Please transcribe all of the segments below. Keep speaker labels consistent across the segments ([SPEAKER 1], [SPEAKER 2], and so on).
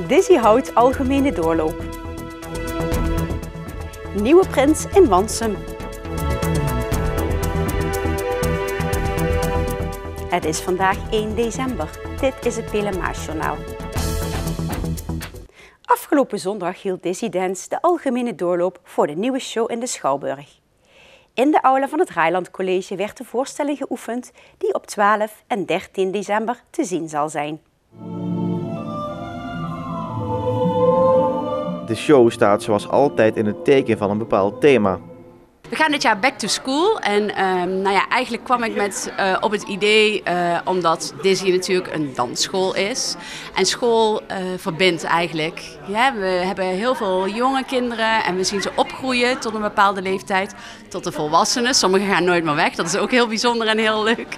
[SPEAKER 1] Dizzy houdt algemene doorloop. Nieuwe prins in Wansum. Het is vandaag 1 december. Dit is het Pelemaasjournaal. Afgelopen zondag hield Dizzy Dance de algemene doorloop voor de nieuwe show in de Schouwburg. In de aula van het Raailand College werd de voorstelling geoefend die op 12 en 13 december te zien zal zijn.
[SPEAKER 2] De show staat zoals altijd in het teken van een bepaald thema.
[SPEAKER 3] We gaan dit jaar back to school en eigenlijk kwam ik op het idee omdat Dizzy natuurlijk een dansschool is. En school verbindt eigenlijk. Ja, we hebben heel veel jonge kinderen en we zien ze opgroeien tot een bepaalde leeftijd. Tot de volwassenen. Sommigen gaan nooit meer weg. Dat is ook heel bijzonder en heel leuk.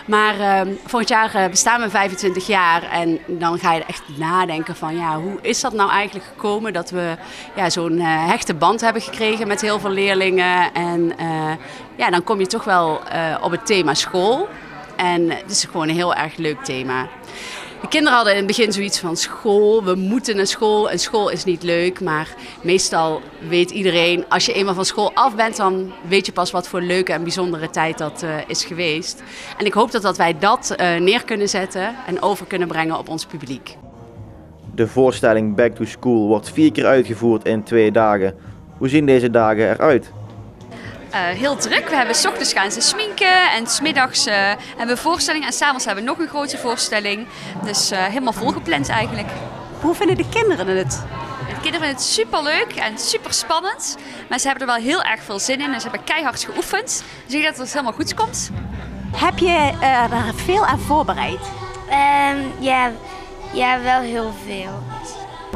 [SPEAKER 3] Maar volgend jaar bestaan we 25 jaar en dan ga je echt nadenken van ja, hoe is dat nou eigenlijk gekomen dat we zo'n hechte band hebben gekregen met heel veel leerlingen. En dan kom je toch wel op het thema school. En het is gewoon een heel erg leuk thema. De kinderen hadden in het begin zoiets van school, we moeten naar school en school is niet leuk. Maar meestal weet iedereen, als je eenmaal van school af bent, dan weet je pas wat voor leuke en bijzondere tijd dat is geweest. En ik hoop dat wij dat neer kunnen zetten en over kunnen brengen op ons publiek.
[SPEAKER 2] De voorstelling Back to School wordt 4 keer uitgevoerd in 2 dagen. Hoe zien deze dagen eruit?
[SPEAKER 4] Heel druk. We hebben 's ochtends gaan ze sminken en 's middags hebben we een voorstelling en 's avonds hebben we nog een grote voorstelling. Dus helemaal volgepland eigenlijk.
[SPEAKER 1] Hoe vinden de kinderen het?
[SPEAKER 4] De kinderen vinden het super leuk en super spannend. Maar ze hebben er wel heel erg veel zin in en ze hebben keihard geoefend. Dus ik denk dat het helemaal goed komt.
[SPEAKER 1] Heb je er veel aan voorbereid?
[SPEAKER 5] Ja, wel heel veel.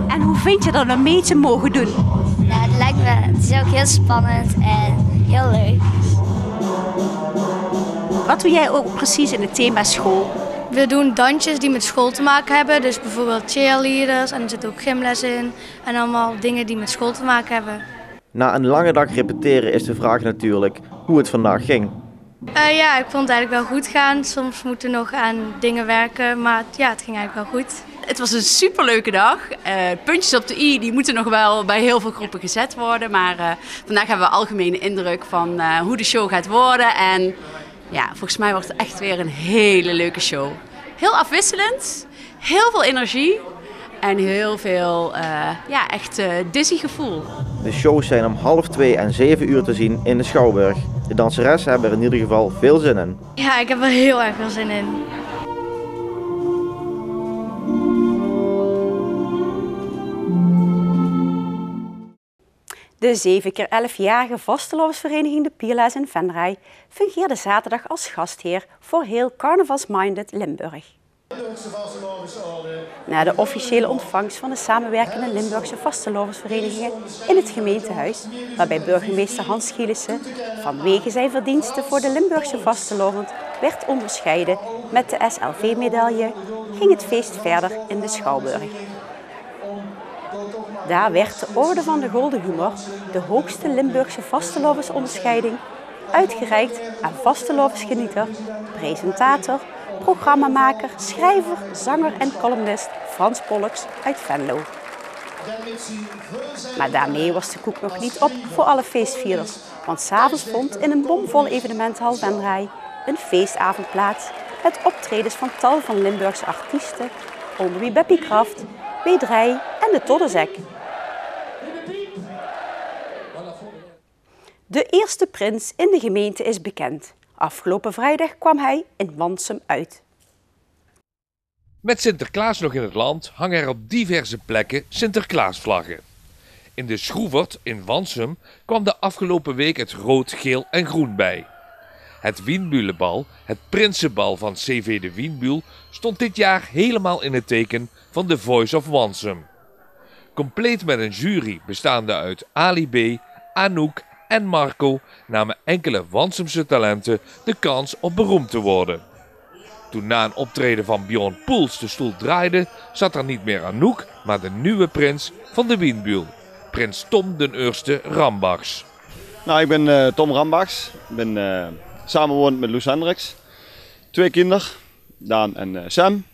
[SPEAKER 1] En hoe vind je dat we mee te mogen doen?
[SPEAKER 5] Nou, het is ook heel spannend en heel leuk.
[SPEAKER 1] Wat doe jij ook precies in het thema school?
[SPEAKER 6] We doen dansjes die met school te maken hebben. Dus bijvoorbeeld cheerleaders en er zit ook gymles in. En allemaal dingen die met school te maken hebben.
[SPEAKER 2] Na een lange dag repeteren is de vraag natuurlijk hoe het vandaag ging.
[SPEAKER 6] Ik vond het eigenlijk wel goed gaan. Soms moeten we nog aan dingen werken, maar het ging eigenlijk wel goed.
[SPEAKER 3] Het was een superleuke dag. Puntjes op de i die moeten nog wel bij heel veel groepen gezet worden. Maar vandaag hebben we algemene indruk van hoe de show gaat worden. En ja, volgens mij wordt het echt weer een hele leuke show. Heel afwisselend, heel veel energie en heel veel echt dizzy gevoel.
[SPEAKER 2] De shows zijn om 1:30 en 7 uur te zien in de Schouwburg. De danseressen hebben er in ieder geval veel zin in.
[SPEAKER 6] Ja, ik heb er heel erg veel zin in.
[SPEAKER 1] De 7x11-jarige vastelovensvereniging De Pierla's in Venray fungeerde zaterdag als gastheer voor heel Carnavalsminded Limburg. Na de officiële ontvangst van de samenwerkende Limburgse vastelovensverenigingen in het gemeentehuis, waarbij burgemeester Hans Gielissen vanwege zijn verdiensten voor de Limburgse vastelovend werd onderscheiden met de SLV-medaille, ging het feest verder in de Schouwburg. Daar werd de Orde van de Gulden Humor, de hoogste Limburgse vastelovensonderscheiding, uitgereikt aan vastelovensgenieter, presentator, programmamaker, schrijver, zanger en columnist Frans Pollux uit Venlo. Maar daarmee was de koek nog niet op voor alle feestvierders, want 's avonds vond in een bomvolle evenementhal Venray een feestavond plaats met optredens van tal van Limburgse artiesten, onder wie Beppie Kraft, W3 en de Toddezek. De eerste prins in de gemeente is bekend. Afgelopen vrijdag kwam hij in Wansum uit.
[SPEAKER 7] Met Sinterklaas nog in het land hangen er op diverse plekken Sinterklaasvlaggen. In de Schroevert in Wansum kwam de afgelopen week het rood, geel en groen bij. Het Wienbulenbal, het Prinsenbal van CV de Wienbuul, stond dit jaar helemaal in het teken van The Voice of Wansum. Compleet met een jury bestaande uit Ali B., Anouk en Marco namen enkele Wansumse talenten de kans op beroemd te worden. Toen na een optreden van Bjorn Poels de stoel draaide, zat er niet meer Anouk, maar de nieuwe prins van de Wienbuul, prins Tom den Eerste Rambachs.
[SPEAKER 8] Nou, ik ben Tom Rambachs. Ik ben samenwonend met Loes Hendricks. 2 kinderen, Daan en Sam.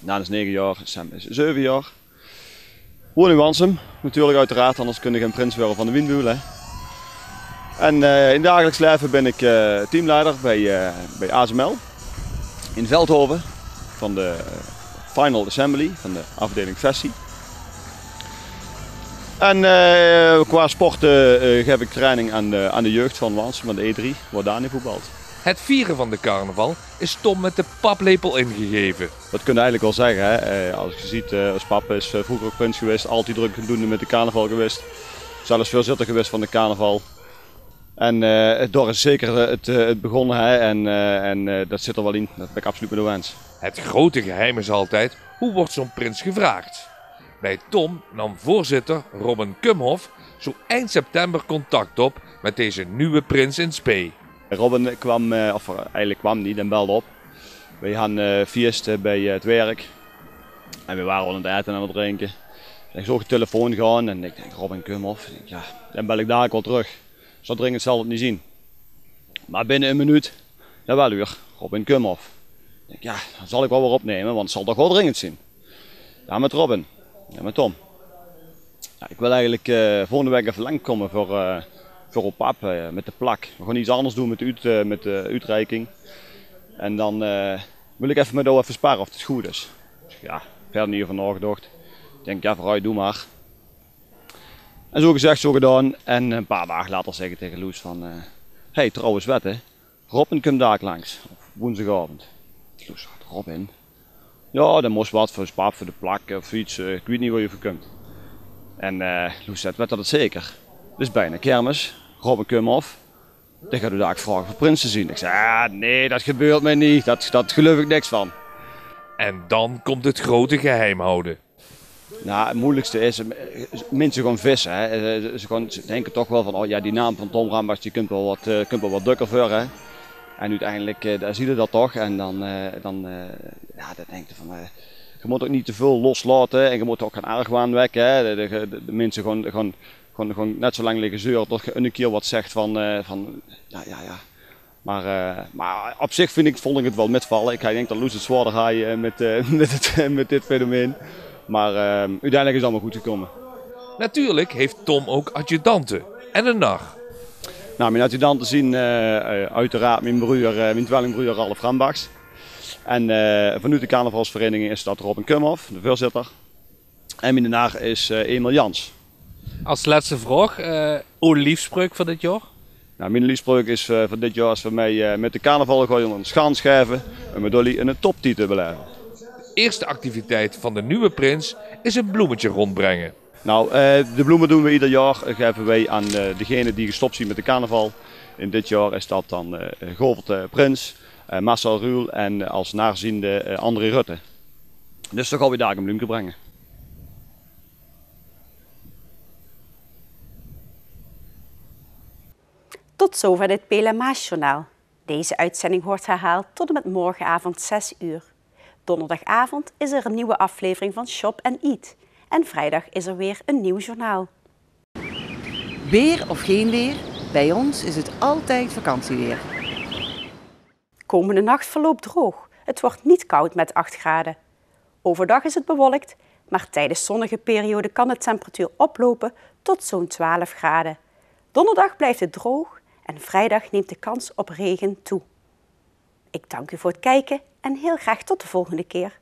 [SPEAKER 8] Daan is 9 jaar, Sam is 7 jaar. woon in Wansum, natuurlijk uiteraard, anders kun je geen prins worden van de windmolen. En in dagelijks leven ben ik teamleider bij ASML in Veldhoven van de Final Assembly van de afdeling Vestie. En qua sporten geef ik training aan de jeugd van Wansum, aan de E3, waar Dani voetbalt.
[SPEAKER 7] Het vieren van de carnaval is Tom met de paplepel ingegeven.
[SPEAKER 8] Dat kun je eigenlijk wel zeggen. Hè? Als je ziet, als papa is vroeger ook prins geweest, altijd druk doende met de carnaval geweest. Zelfs voorzitter geweest van de carnaval. En het dorp is zeker het begonnen, hè? En dat zit er wel in. Dat ben ik absoluut met de wens.
[SPEAKER 7] Het grote geheim is altijd, hoe wordt zo'n prins gevraagd? Bij Tom nam voorzitter Robin Kumhoff zo eind september contact op met deze nieuwe prins in Spee.
[SPEAKER 8] Robin kwam, of eigenlijk kwam niet, en belde op. We hadden feesten bij het werk. En we waren al aan het eten en aan het drinken. Ik zag de telefoon gaan en ik denk, Robin Kumhoff, ja, dan bel ik daar wel terug. Zo dringend zal het niet zien. Maar binnen een minuut, jawel uur, Robin Kumhoff. Ik denk, ja, dat zal ik wel weer opnemen, want het zal toch wel dringend zijn. Ja, met Robin. Ja, met Tom. Ja, ik wil eigenlijk volgende week even langskomen voor op pap met de plak. We gaan iets anders doen met de uitreiking. En dan wil ik even met jou even sparen of het goed is. Dus ja, verder niet over nagedacht. Ik denk, ja, vooruit, doe maar. En zo gezegd, zo gedaan. En een paar dagen later zeg ik tegen Loes van... hey, trouwens wet hè, Robin komt daar langs. Of woensdagavond. Loes, Robin? Ja, dan moest wat voor de pap, voor de plak of iets. Ik weet niet waar je voor komt. En Loes zegt, weet dat het zeker? Dus bijna kermis, Robin Kumhoff. Dan gaat u daar vragen voor prins te zien. Ik zei, ah, nee, dat gebeurt mij niet. Dat geloof ik niks van.
[SPEAKER 7] En dan komt het grote geheim houden.
[SPEAKER 8] Nou, het moeilijkste is, mensen gaan vissen. Hè. Ze denken toch wel van, oh ja, die naam van Tom Rambach, die kunt wel wat dukker voor. Hè. En uiteindelijk, daar zie je dat toch. En dan denk je van, je moet ook niet te veel loslaten. En je moet ook geen argwaan wekken. Hè. De mensen gewoon net zo lang liggen zeuren tot je een keer wat zegt van ja. Maar op zich vond ik het wel metvallen. Ik denk dat Loes het zwaarder gaat met dit fenomeen. Maar uiteindelijk is het allemaal goed gekomen.
[SPEAKER 7] Natuurlijk heeft Tom ook adjudanten en een nar.
[SPEAKER 8] Nou, mijn adjudanten zien uiteraard mijn tweelingbroer Ralf Rambachs. En vanuit de carnavalsvereniging is dat Robin Kumhoff, de voorzitter. En mijn nar is Emil Jans.
[SPEAKER 9] Als laatste vraag, uw liefspreuk van dit jaar?
[SPEAKER 8] Nou, mijn liefspreuk is van dit jaar is voor mij met de carnaval gooien een schans geven, een medaille en een toptitel beleven.
[SPEAKER 7] De eerste activiteit van de nieuwe prins is een bloemetje rondbrengen.
[SPEAKER 8] Nou, de bloemen doen we ieder jaar, geven wij aan degenen die gestopt zijn met de carnaval. In dit jaar is dat dan Govert Prins, Marcel Ruhl en als naarziende André Rutte. Dus dan gaan we daar een bloemje brengen.
[SPEAKER 1] Tot zover dit PLMA-journaal. Deze uitzending wordt herhaald tot en met morgenavond 6 uur. Donderdagavond is er een nieuwe aflevering van Shop & Eat. En vrijdag is er weer een nieuw journaal.
[SPEAKER 10] Weer of geen weer, bij ons is het altijd vakantieweer.
[SPEAKER 1] Komende nacht verloopt droog. Het wordt niet koud met 8 graden. Overdag is het bewolkt, maar tijdens zonnige periode kan de temperatuur oplopen tot zo'n 12 graden. Donderdag blijft het droog en vrijdag neemt de kans op regen toe. Ik dank u voor het kijken en heel graag tot de volgende keer.